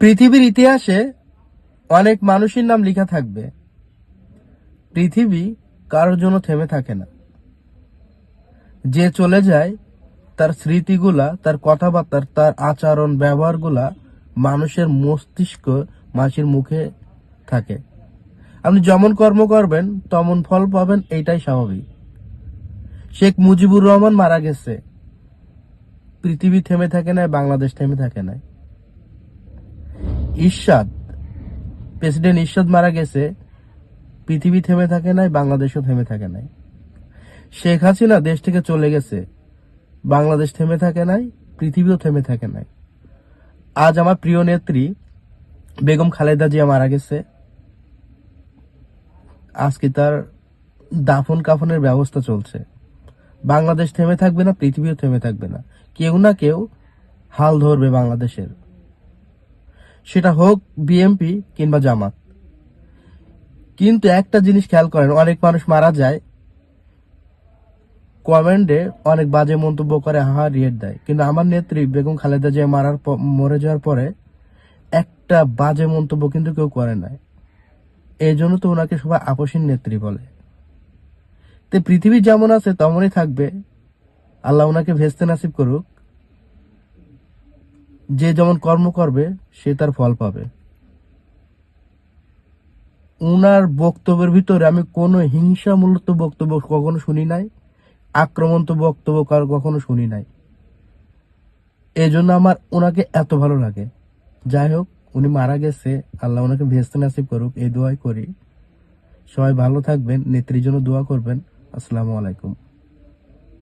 পৃথিবীর ইতিহাসে অনেক মানুষের নাম লেখা থাকবে। পৃথিবী কারোর জন্য থেমে থাকে না। যে চলে যায় তার স্মৃতিগুলা, তার কথাবার্তা, তার আচরণ ব্যবহারগুলা মানুষের মস্তিষ্ক, মানুষের মুখে থাকে। আপনি যেমন কর্ম করবেন তেমন ফল পাবেন, এইটাই স্বাভাবিক। শেখ মুজিবুর রহমান মারা গেছে, পৃথিবী থেমে থাকে না, বাংলাদেশ থেমে থাকে না। ইরশাদ, প্রেসিডেন্ট ইরশাদ মারা গেছে, পৃথিবী থেমে থাকে নাই, বাংলাদেশও থেমে থাকে নাই। শেখ হাসিনা দেশ থেকে চলে গেছে, বাংলাদেশ থেমে থাকে নাই, পৃথিবীও থেমে থাকে নাই। আজ আমার প্রিয় নেত্রী বেগম খালেদা জিয়া মারা গেছে, আজকে তার দাফন কাফনের ব্যবস্থা চলছে। বাংলাদেশ থেমে থাকবে না, পৃথিবীও থেমে থাকবে না। কেউ না কেউ হাল ধরবে বাংলাদেশের, সেটা হোক বিএনপি কিংবা জামাত। কিন্তু একটা জিনিস খেয়াল করেন, অনেক মানুষ মারা যায়, কমেন্টে অনেক বাজে মন্তব্য করে, হাহা রিয়েট দেয়, কিন্তু আমার নেত্রী বেগম খালেদা জিয়া মরে যাওয়ার পরে একটা বাজে মন্তব্য কিন্তু কেউ করে নাই। এই জন্য তো ওনাকে সবাই আপসীন নেত্রী বলে। তো পৃথিবী যেমন আছে তেমনই থাকবে, আল্লাহ ওনাকে ভেস্তে নাসিব করুক। যে যেমন কর্ম করবে সে তার ফল পাবে। উনার বক্তব্যের ভিতরে আমি কোনো হিংসামূলক বক্তব্য কখনো শুনি নাই, আক্রমণ তো বক্তব্য কখনো শুনি নাই। এই জন্য আমার ওনাকে এত ভালো লাগে। যাই হোক, উনি মারা গেছে, আল্লাহ ওনাকে ভেস্তে নাসিব করুক, এই দোয়াই করি। সবাই ভালো থাকবেন, নেত্রীর জন্য দোয়া করবেন। আসসালামু আলাইকুম।